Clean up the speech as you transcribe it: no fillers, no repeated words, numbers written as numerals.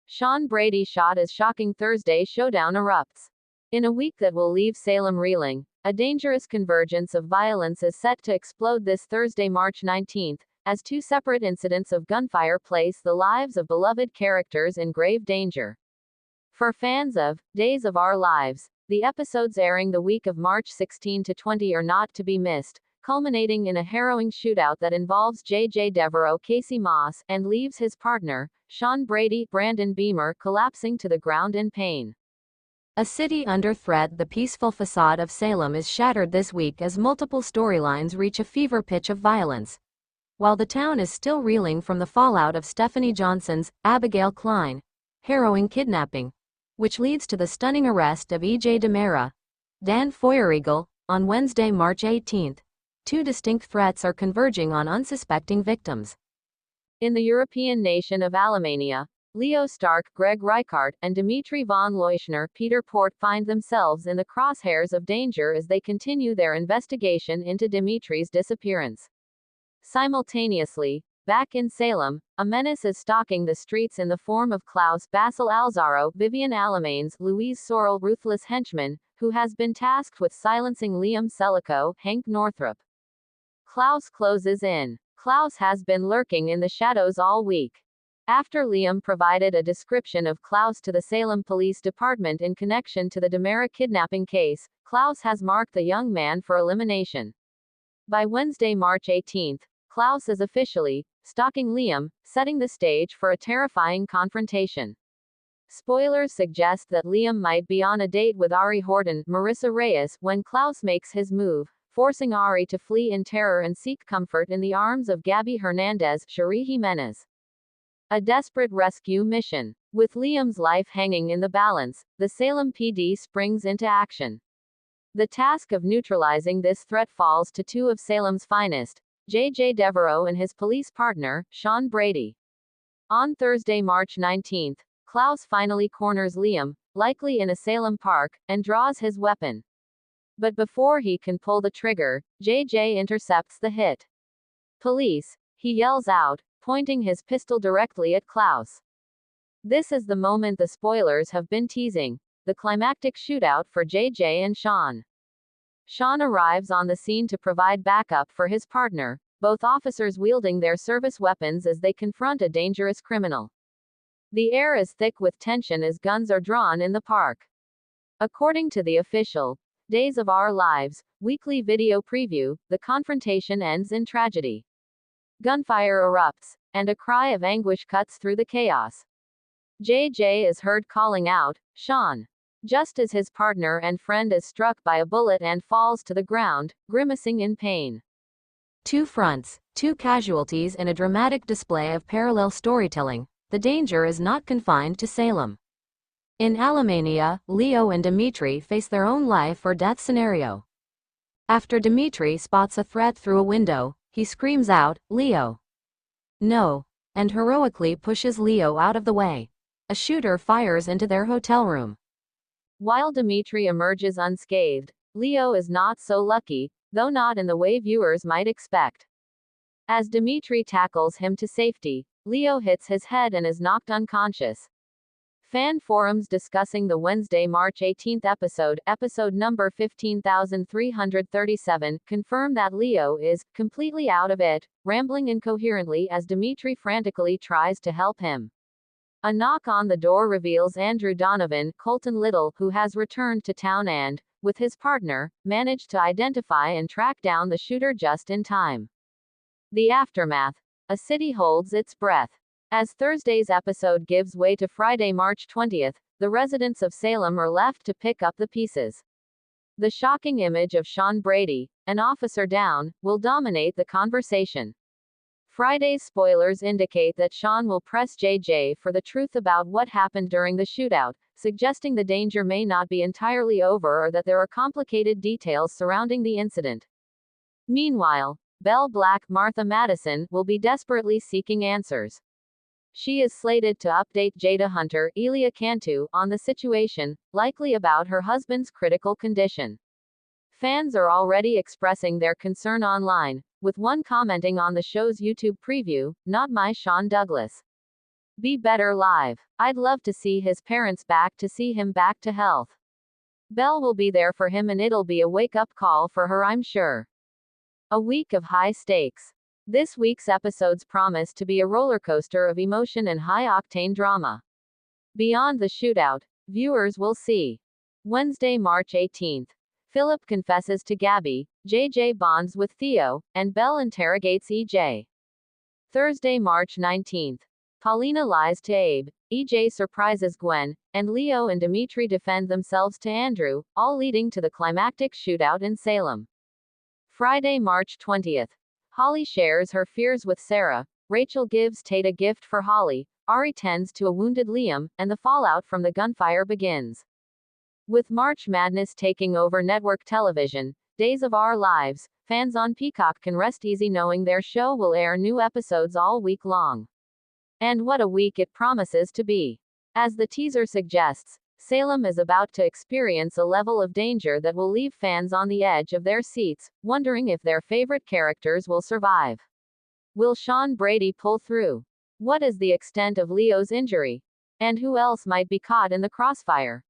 Shawn Brady shot as shocking Thursday showdown erupts. In a week that will leave Salem reeling, a dangerous convergence of violence is set to explode this Thursday, March 19th, as two separate incidents of gunfire place the lives of beloved characters in grave danger. For fans of Days of Our Lives, the episodes airing the week of March 16 to 20 are not to be missed, culminating in a harrowing shootout that involves J.J. Devereaux, Casey Moss, and leaves his partner, Shawn Brady, Brandon Beamer, collapsing to the ground in pain. A city under threat, the peaceful facade of Salem is shattered this week as multiple storylines reach a fever pitch of violence. While the town is still reeling from the fallout of Stephanie Johnson's Abigail Klein harrowing kidnapping, which leads to the stunning arrest of E.J. DiMera, Dan Feuerriegel, on Wednesday, March 18, two distinct threats are converging on unsuspecting victims. In the European nation of Alemania, Leo Stark, Greg Reichardt, and Dimitri von Leuschner, Peter Port find themselves in the crosshairs of danger as they continue their investigation into Dimitri's disappearance. Simultaneously, back in Salem, a menace is stalking the streets in the form of Klaus, Basil Alzaro, Vivian Alemanes, Louise Sorrell, ruthless henchman, who has been tasked with silencing Liam Sellico, Hank Northrup. Klaus closes in. Klaus has been lurking in the shadows all week. After Liam provided a description of Klaus to the Salem Police Department in connection to the DiMera kidnapping case, Klaus has marked the young man for elimination. By Wednesday, March 18, Klaus is officially stalking Liam, setting the stage for a terrifying confrontation. Spoilers suggest that Liam might be on a date with Ari Horton, Marissa Reyes, when Klaus makes his move, forcing Ari to flee in terror and seek comfort in the arms of Gabby Hernandez, Cherie Jimenez. A desperate rescue mission. With Liam's life hanging in the balance, the Salem PD springs into action. The task of neutralizing this threat falls to two of Salem's finest, J.J. Devereaux and his police partner, Shawn Brady. On Thursday, March 19, Klaus finally corners Liam, likely in a Salem park, and draws his weapon. But before he can pull the trigger, J.J. intercepts the hit. "Police," he yells out, pointing his pistol directly at Klaus. This is the moment the spoilers have been teasing, the climactic shootout for J.J. and Shawn. Shawn arrives on the scene to provide backup for his partner, both officers wielding their service weapons as they confront a dangerous criminal. The air is thick with tension as guns are drawn in the park. According to the official Days of Our Lives weekly video preview, the confrontation ends in tragedy. Gunfire erupts, and a cry of anguish cuts through the chaos. J.J. is heard calling out, "Shawn!" just as his partner and friend is struck by a bullet and falls to the ground, grimacing in pain. Two fronts, two casualties in a dramatic display of parallel storytelling. The danger is not confined to Salem. In Alemania, Leo and Dimitri face their own life or death scenario. After Dimitri spots a threat through a window, he screams out, "Leo! No!" and heroically pushes Leo out of the way. A shooter fires into their hotel room. While Dimitri emerges unscathed, Leo is not so lucky, though not in the way viewers might expect. As Dimitri tackles him to safety, Leo hits his head and is knocked unconscious. Fan forums discussing the Wednesday, March 18 episode number 15337, confirm that Leo is completely out of it, rambling incoherently as Dimitri frantically tries to help him. A knock on the door reveals Andrew Donovan, Colton Little, who has returned to town and, with his partner, managed to identify and track down the shooter just in time. The aftermath. A city holds its breath. As Thursday's episode gives way to Friday, March 20, the residents of Salem are left to pick up the pieces. The shocking image of Shawn Brady, an officer down, will dominate the conversation. Friday's spoilers indicate that Shawn will press J.J. for the truth about what happened during the shootout, suggesting the danger may not be entirely over or that there are complicated details surrounding the incident. Meanwhile, Belle Black, Martha Madison, will be desperately seeking answers. She is slated to update Jada Hunter, Elia Cantu, on the situation, likely about her husband's critical condition. Fans are already expressing their concern online, with one commenting on the show's YouTube preview, "Not my Sean Douglas." Be Better live. I'd love to see his parents back, to see him back to health. Belle will be there for him, and it'll be a wake-up call for her, I'm sure. A week of high stakes. This week's episodes promise to be a roller coaster of emotion and high-octane drama. Beyond the shootout, viewers will see. Wednesday, March 18th. Philip confesses to Gabby, JJ bonds with Theo, and Belle interrogates EJ. Thursday, March 19th. Paulina lies to Abe, EJ surprises Gwen, and Leo and Dimitri defend themselves to Andrew, all leading to the climactic shootout in Salem. Friday, March 20th. Holly shares her fears with Sarah, Rachel gives Tate a gift for Holly, Ari tends to a wounded Liam, and the fallout from the gunfire begins. With March Madness taking over network television, Days of Our Lives, fans on Peacock can rest easy knowing their show will air new episodes all week long. And what a week it promises to be. As the teaser suggests, Salem is about to experience a level of danger that will leave fans on the edge of their seats, wondering if their favorite characters will survive. Will Shawn Brady pull through? What is the extent of Leo's injury? And who else might be caught in the crossfire?